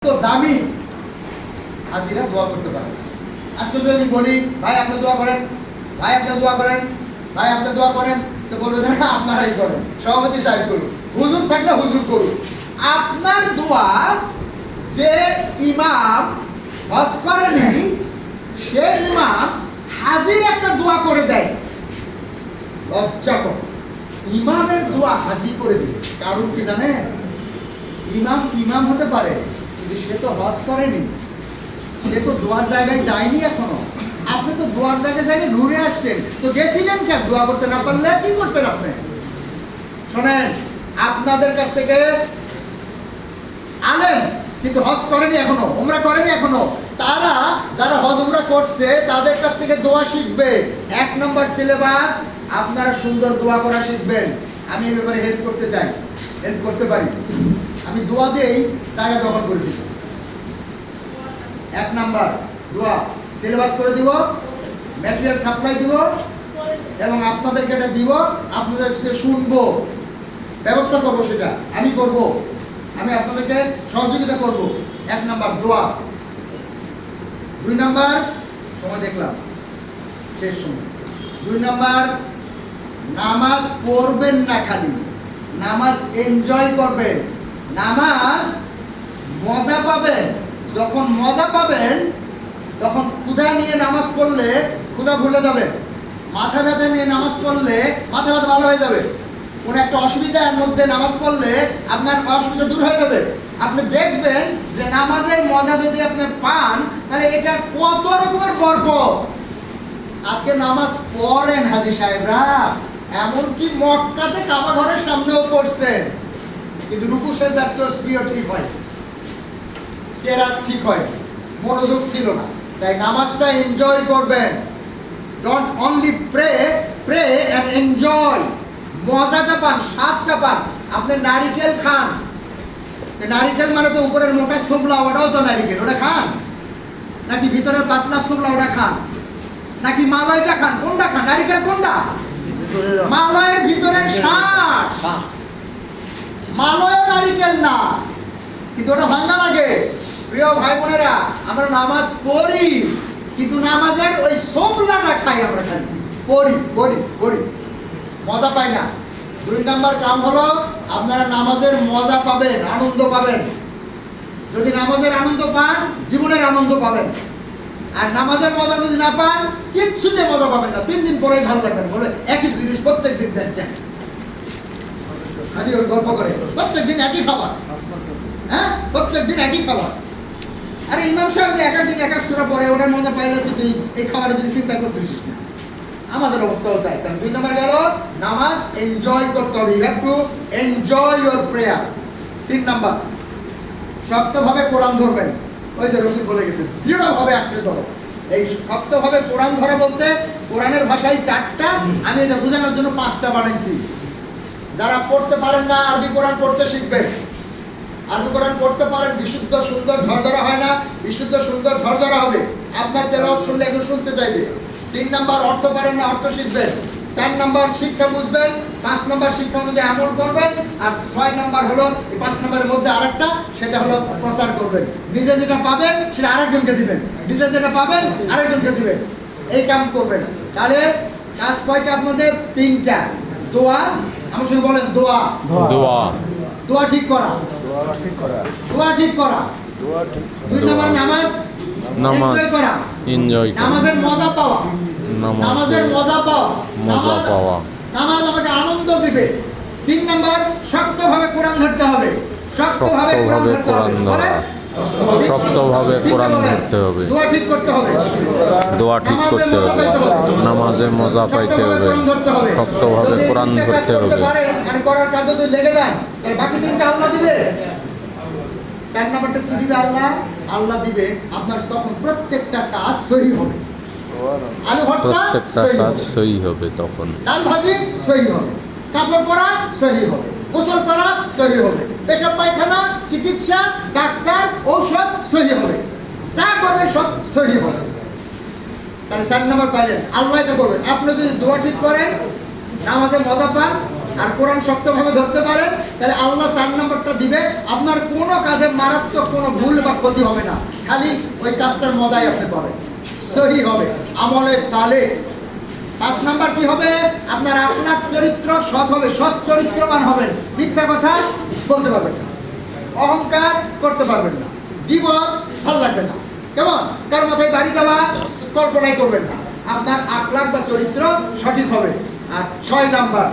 তো দামি হাজিরা দোয়া করতে পারে। আজকে যদি আমি বলি ভাই আপনি দোয়া করেন, ভাই আপনি দোয়া করেন, ভাই আপনি দোয়া করেন, তো বলবে যে না আপনারাই করেন, সভাপতি সাহেব করুন, হুজুর থাকলে হুজুর করুন। আপনার দোয়া যে ইমাম হজ করেনি সে ইমাম হাজির একটা দোয়া করে দেয়, লজ্জা কর। ইমামের দোয়া হাজির করে দিবে, কারণ কি জানেন? ইমাম ইমাম হতে পারে কিন্তু সে তো হজ করেনি, সে তো দোয়ার জায়গায় যায়নি এখনো। আপনি তো দোয়ার জায়গায় ঘুরে আসছেন, তো গেছিলেন কেন? দোয়া করতে না পারলে কি করছেন আপনি? শোনেন, আপনাদের কাছ থেকে আলেম কিন্তু হজ করেনি এখনো, উমরা করেনি এখনো, তারা যারা হজ উমরা করছে তাদের কাছ থেকে দোয়া শিখবে। 1 নম্বর সিলেবাস, আপনারা সুন্দর দোয়া করা শিখবেন। আমি এই ব্যাপারে হেল্প করতে চাই, হেল্প করতে পারি। আমি দোয়া দিয়েই জায়গা দখল করে দিব। 1 নাম্বার দোয়া সিলেবাস করে দিব, ম্যাটেরিয়াল সাপ্লাই দিব এবং আপনাদেরকে এটা দিব, আপনাদের কাছে শুনবো, ব্যবস্থা করবো, সেটা আমি করব, আমি আপনাদেরকে সহযোগিতা করব। 1 নাম্বার দোয়া। 2 নাম্বার সময় দেখলাম শেষ সময়। 2 নাম্বার নামাজ পড়বেন না, খালি নামাজ এনজয় করবেন। নামাজ মজা পাবেন, যখন মজা পাবেন তখন ক্ষুধা নিয়ে নামাজ পড়লে ক্ষুধা ভুলে যাবে, মাথা ব্যথা নিয়ে নামাজ পড়লে মাথা ব্যথা ভালো হয়ে যাবে, কোনো একটা অসুবিধার মধ্যে নামাজ পড়লে আপনার অসুবিধা দূর হয়ে যাবে। আপনি দেখবেন যে নামাজের মজা যদি আপনি পান তাহলে এটা কত রকমের বরকত। আজকে নামাজ পড়েন হাজী সাহেবরা, এমনকি মক্কাতে কাবা ঘরের সামনেও পড়ছেন, কিন্তু রুকু সেজদা তাসবিহ ঠিক হয়, কেরাত ঠিক হয়, মনোযোগ ছিল না। তাই নামাজটা এনজয় করবেন। Don't only pray, pray and enjoy. মজাটা পান, স্বাদটা পান। আপনি নারিকেল খান, নারিকেল মানে তো উপরের মোটা ছোবলা, ওটাও তো নারিকেল, ওটা খান? নাকি ভিতরের পাতলা ছোবলা ওটা খান? নাকি মালয়টা খান? কোনটা খান? নারিকেল কোনটা? মালয়ের ভিতরের শ্বাস, মালয় নারিকেল না, কিন্তু ওটা ভাঙা লাগে। প্রিয় ভাই বোনেরা, আমরা নামাজ পড়ি কিন্তু নামাজের ওই ছোবলাটা খাই, আমরা খাই, পড়ি পড়ি পড়ি, মজা পাই না। 2 নাম্বার কাম হলো আপনারা নামাজের মজা পাবেন, আনন্দ পাবেন। যদি নামাজের আনন্দ পান জীবনের আনন্দ পাবেন, আর নামাজের মজা যদি না পান কিচ্ছুতে মজা পাবেন না। 3 দিন পরেই ভালো লাগবেন, বলে একই জিনিস প্রত্যেক দিন দেখতেন, আজই ওর গল্প করে প্রত্যেক দিন একই খাবার, হ্যাঁ প্রত্যেক দিন একই খাবার। আরে ইমাম সাহেব যে এক দিন এক সূরা পড়ে, ওটার মজা পাইলে তুই এই খাবারের দিকে চিন্তা করতেছিস না। আমাদের অবস্থাও তাই। কারণ 2 নাম্বার গেল নামাজ এনজয় করতে হবে, you have to enjoy your prayer. 3 number শক্তভাবে কোরআন ধরবেন। ওই যে রাসূল বলে গেছেন দৃঢ়ভাবে আঁকড়ে ধরো। এই শক্তভাবে কোরআন ধরা বলতে কোরআনের ভাষায় 4টা, আমি এটা বোঝানোর জন্য 5টা বানাইছি। যারা পড়তে পারেন না আরবি কোরআন পড়তে শিখবেন। আরবি কোরআন পড়তে পারেন, বিশুদ্ধ সুন্দর ঝরঝরা হয় না, বিশুদ্ধ সুন্দর ঝরঝরা হবে। আপনার তেলাওয়াত শুনলে একটু শুনতে চাইবে। 3 নাম্বার অর্থ পারেন না, অর্থ শিখবেন। 4 নাম্বার শিক্ষা বুঝবেন। 5 নাম্বার শিক্ষা অনুযায়ী আমল করবেন। আর 6 নাম্বার হলো এই 5 নাম্বারের মধ্যে আরেকটা, সেটা হলো প্রচার করবেন। নিজে যেটা পাবেন সেটা আরেকজনকে দিবেন, নিজে যেটা পাবেন আরেকজনকে দিবেন, এই কাম করবেন। তাহলে কাজ কয়টা আপনাদের? 3টা। দোয়া, আমার সঙ্গে বলেন দোয়া, দোয়া, দোয়া ঠিক করা, দোয়া ঠিক করা, দোয়া ঠিক করা। 2 নাম্বার নামাজ এনজয় করা, এনজয় করা, নামাজের মজা পাওয়া, নামাজের মজা পাওয়া, মজা পাওয়া, নামাজ আমাকে আনন্দ দিবে। 3 নাম্বার শক্তভাবে কোরআন ধরতে হবে, শক্তভাবে কোরআন ধরতে হবে, শক্তভাবে কোরআন ধরতে হবে, দোয়া ঠিক করতে হবে, দোয়া ঠিক করতে হবে, নামাজে মজা পাইতে হবে, শক্তভাবে কোরআন ধরতে হবে। মানে করার কাজে যদি লেগে যান তাহলে বাকি 3টা আল্লাহ দিবে। 4 নাম্বারটা কি দিবে? আল্লাহ, আল্লাহ দিবে আপনার, তখন প্রত্যেকটা কাজ সহি হবে। আলু ভর্তা প্রত্যেকটা কাজ সহি হবে, তখন ডাল ভাজি সহি হবে, কাপড় পরা সহি হবে, গোসল করা সহি হবে, পেশাব পায়খানা, চিকিৎসা, ডাক্তার, ঔষধ সহি হবে, যা করবেন সব সহি হবে। তাহলে 4 নাম্বার পাইলেন, আল্লাহ এটা করবেন। আপনি যদি দোয়া ঠিক করেন, নামাজে মজা পান, আর কোরআন শক্তভাবে ধরতে পারেন, তাহলে আল্লাহ 4 নম্বরটা দিবে। আপনার কোনো কাজে মারাত্মক কোনো ভুল বা ক্ষতি হবে না, খালি ওই কাজটার মজাই আপনি পাবেন, সহি হবে, আমলে সালে। 5 নাম্বার কি হবে? আপনার আখলাক চরিত্র সৎ হবে, সৎ চরিত্রবান হবেন, মিথ্যা কথা বলতে পারবেন না, অহংকার করতে পারবেন না, গীবত ভালো লাগবে না, কেমন কার মাথায় বাড়ি দেওয়া কল্পনাই করবেন না। আপনার আখলাক বা চরিত্র সঠিক হবে। আর 6 নাম্বার,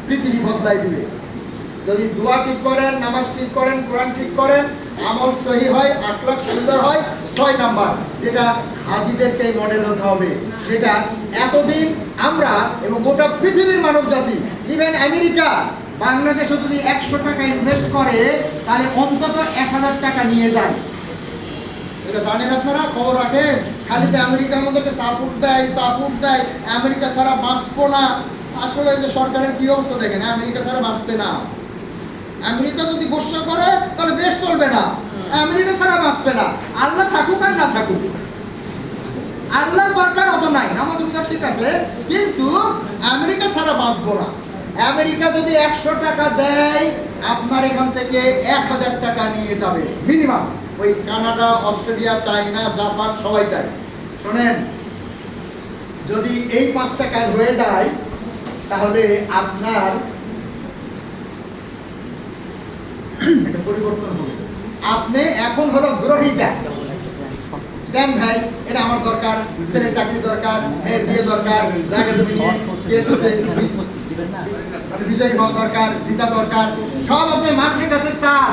পৃথিবী বদলাই দিবে। যদি দোয়া ঠিক করেন, নামাজ ঠিক করেন, কোরআন ঠিক করেন, আমল সহি হয়, আখলাক সুন্দর হয়, 6 নাম্বার যেটা হাজীদেরকে মডেল হতে হবে, সেটা এতদিন আমরা এবং গোটা পৃথিবীর মানব জাতি, ইভেন আমেরিকা, বাংলাদেশে যদি 100 টাকা ইনভেস্ট করে তাহলে অন্তত 1000 টাকা নিয়ে যায়। এটা জানেন আপনারা, খবর রাখেন। খালি তো আমেরিকা আমাদেরকে সাপোর্ট দেয়, আমেরিকা ছাড়া বাঁচবো না। আসলে এই যে সরকারের কি অবস্থা দেখেন, আমেরিকা ছাড়া বাঁচবে না। আমেরিকা যদি গোসা করে তাহলে দেশ চলবে না, আমেরিকা ছাড়া বাঁচবে না। আল্লাহ থাকুক আর না থাকুক, আল্লাহর দরকার অত নাই, আমাদের ঠিক আছে, কিন্তু আমেরিকা ছাড়া বাঁচবো না। আমেরিকা যদি 100 টাকা দেয়, আপনার এখান থেকে 1000 টাকা নিয়ে যাবে মিনিমাম। ওই কানাডা, অস্ট্রেলিয়া, চায়না, জাপান সবাই দেয়। শোনেন, যদি এই 5টা কাজ হয়ে যায় তাহলে আপনার একটা পরিবর্তন হবে। আপনি এখন হলো গ্রহীতা, দেন ভাই এটা আমার দরকার, ছেলের চাকরি দরকার, মেয়ের বিয়ে দরকার, জায়গা জমি নিয়ে কেস হচ্ছে, বিজয়ী হওয়া দরকার, জিতা দরকার, সব আপনি মার্কেটের কাছে চান।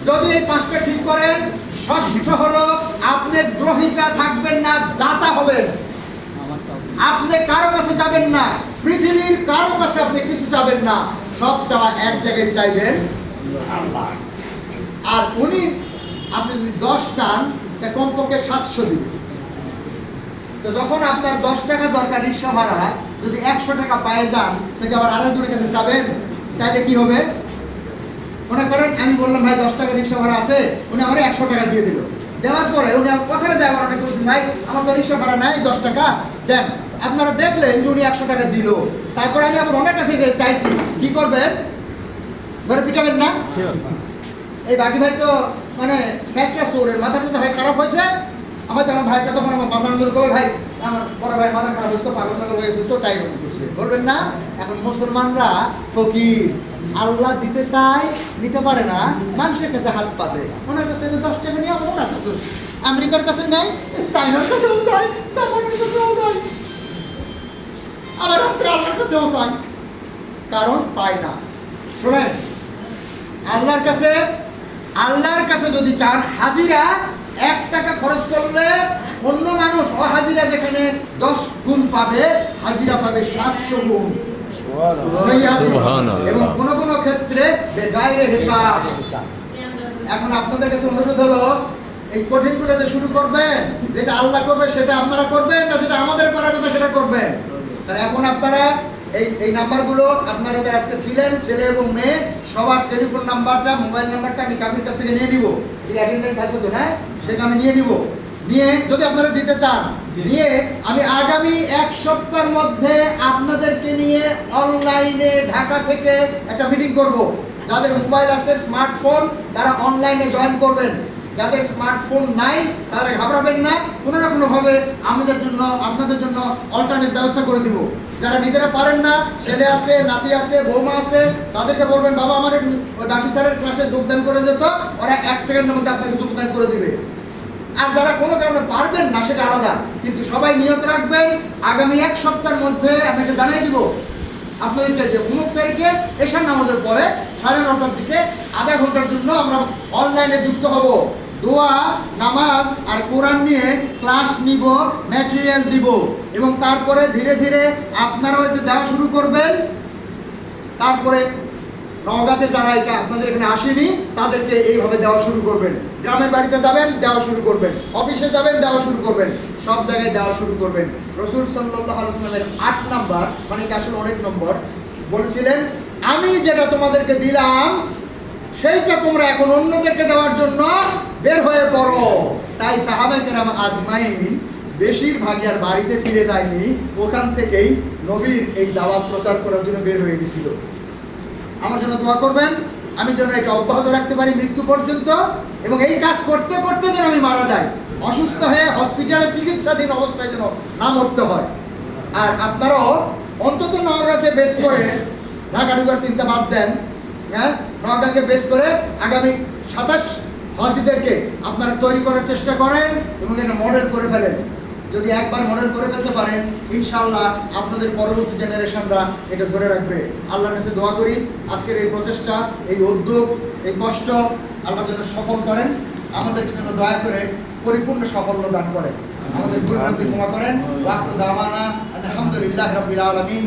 যদি এই 5টা ঠিক করেন, ষষ্ঠ হলো আপনি গ্রহীতা থাকবেন না, দাতা হবেন। আপনি কারো কাছে যাবেন না, পৃথিবীর কারো কাছে আপনি কিছু চাবেন না, সব চাওয়া এক জায়গায় চাইবেন আল্লাহ। আর উনি, আপনি যদি 10 চান তা কমপক্ষে 700 দিবেন। তো যখন আপনার 10 টাকা দরকার রিক্সা ভাড়া, যদি 100 টাকা পায়ে যান, তাকে আবার আরেকজনের কাছে চাবেন, চাইলে কি হবে? মনে করেন আমি বললাম ভাই 10 টাকা রিক্সা ভাড়া আছে, উনি আমার 100 টাকা দিয়ে দিল। দেওয়ার পরে উনি ওখানে যায়, আমার অনেক বলছেন ভাই আমার তো রিক্সা ভাড়া নাই, 10 টাকা দেন। আপনারা দেখলেন যে উনি 100 টাকা দিল, তারপরে আমি আবার অনেক কাছে চাইছি, কি করবেন? ধরে পিটাবেন না? এই বাকি ভাই তো মানে শেষটা চোরের মাথাটা তো ভাই খারাপ হয়েছে, আমার ভাইটা তখন আমার বাঁচানোর জন্য কবে ভাই আমার বড় ভাই মাথা খারাপ হয়েছে, পাগল ছাগল হয়েছে, তো তাই রকম করছে, বলবেন না? এখন মুসলমানরা ফকির, আল্লাহ দিতে চায়, নিতে পারে না, মানুষের কাছে হাত পাতে। ওনার কাছে 10 টাকা নিয়ে ওনার কাছে, আমেরিকার কাছে নেই, চাইনার কাছেও যায়, জাপানের কাছেও যায়, আবার রাত্রে আল্লাহর কাছেও চায়, কারণ পায় না। শোনেন, আল্লাহর কাছে যদি চান, হাজিরা 1 টাকা খরচ করলে অন্য মানুষ হাজিরা যেখানে 10 গুণ পাবে, হাজিরা পাবে 700 গুণ। এবং কোন কোন ক্ষেত্রে বাইরে হিসাব। এখন আপনাদের কাছে অনুরোধ হলো, এই কঠিন গুলোতে শুরু করবেন, যেটা আল্লাহ করবে সেটা আপনারা করবেন, না যেটা আমাদের করার কথা সেটা করবেন। তাহলে এখন আপনারা এই নাম্বারগুলো, আপনারা যারা আজকে ছিলেন, ছেলে এবং মেয়ে, সবার টেলিফোন নাম্বারটা, মোবাইল নাম্বারটা আমি কাবির কাছ থেকে নিয়ে নিব। এই অ্যাটেন্ডেন্স আছে তো না, সেটা আমি নিয়ে নিব। নিয়ে যদি আপনারা দিতে চান, নিয়ে আমি আগামী 1 সপ্তাহের মধ্যে আপনাদেরকে নিয়ে অনলাইনে ঢাকা থেকে একটা মিটিং করব। যাদের মোবাইল আছে, স্মার্টফোন, তারা অনলাইনে জয়েন করবেন। যাদের স্মার্টফোন নাই তারা ঘাবড়াবেন না, কোনো না কোনোভাবে আপনাদের জন্য অল্টারনেট ব্যবস্থা করে দিব। যারা নিজেরা পারেন না, ছেলে আছে, নাতি আছে, বৌমা আছে, তাদেরকে বলবেন বাবা আমার ওই বাকি স্যারের ক্লাসে যোগদান করে যেত, ওরা 1 সেকেন্ডের মধ্যে আপনাকে যোগদান করে দিবে। আর যারা কোনো কারণে পারবেন না সেটা আলাদা, কিন্তু সবাই নিয়ত রাখবেন আগামী 1 সপ্তাহের মধ্যে আমি এটা জানিয়ে দিব আপনাদেরকে যে 19 তারিখে এশার নামাজের পরে 9:30টার দিকে আধা ঘন্টার জন্য আমরা অনলাইনে যুক্ত হব। দোয়া, নামাজ আর কোরআন নিয়ে ক্লাস নিব, ম্যাটেরিয়াল দিব, এবং তারপরে ধীরে ধীরে আপনারাও এটা দেওয়া শুরু করবেন। তারপরে নওগাঁতে যারা এটা আপনাদের এখানে আসেনি তাদেরকে এইভাবে দেওয়া শুরু করবেন। গ্রামের বাড়িতে যাবেন, দেওয়া শুরু করবেন, অফিসে যাবেন, দেওয়া শুরু করবেন, সব জায়গায় দেওয়া শুরু করবেন। রাসূল সাল্লাল্লাহু আলাইহি ওয়াসাল্লামের 8 নাম্বার, মানে এটা আসলে অনেক নম্বর, বলেছিলেন আমি যেটা তোমাদেরকে দিলাম সেইটা তোমরা এখন অন্যদেরকে দেওয়ার জন্য বের হয়ে পড়ো। তাই সাহাবায়ে কেরাম আজমাইন বেশিরভাগই আর বাড়িতে ফিরে যায়নি, ওখান থেকেই নবীর এই দাওয়াত প্রচার করার জন্য বের হয়ে গেছিল। আমার জন্য দোয়া করবেন, আমি যেন এটা অব্যাহত রাখতে পারি মৃত্যু পর্যন্ত, এবং এই কাজ করতে করতে যেন আমি মারা যাই, অসুস্থ হয়ে হসপিটালে চিকিৎসাধীন অবস্থায় যেন না মরতে হয়। আর আপনারাও অন্তত নওগাঁকে বেস করে ঢাকা ঢুকার চিন্তা বাদ দেন, হ্যাঁ, নওগাঁকে বেস করে আগামী 27 হাজিদেরকে আপনারা তৈরি করার চেষ্টা করেন এবং এটা মডেল করে ফেলেন। যদি একবার মডেল করে ফেলতে পারেন, ইনশাআল্লাহ আপনাদের পরবর্তী জেনারেশনরা এটা ধরে রাখবে। আল্লাহর কাছে দোয়া করি আজকের এই প্রচেষ্টা, এই উদ্যোগ, এই কষ্ট আল্লাহ যেন সফল করেন, আমাদের জন্য দয়া করে পরিপূর্ণ সাফল্য দান করেন, আমাদের ভুল ভ্রান্তি ক্ষমা করেন। ওয়া আখিরু দাওয়ানা আলহামদুলিল্লাহি রাব্বিল আলামিন।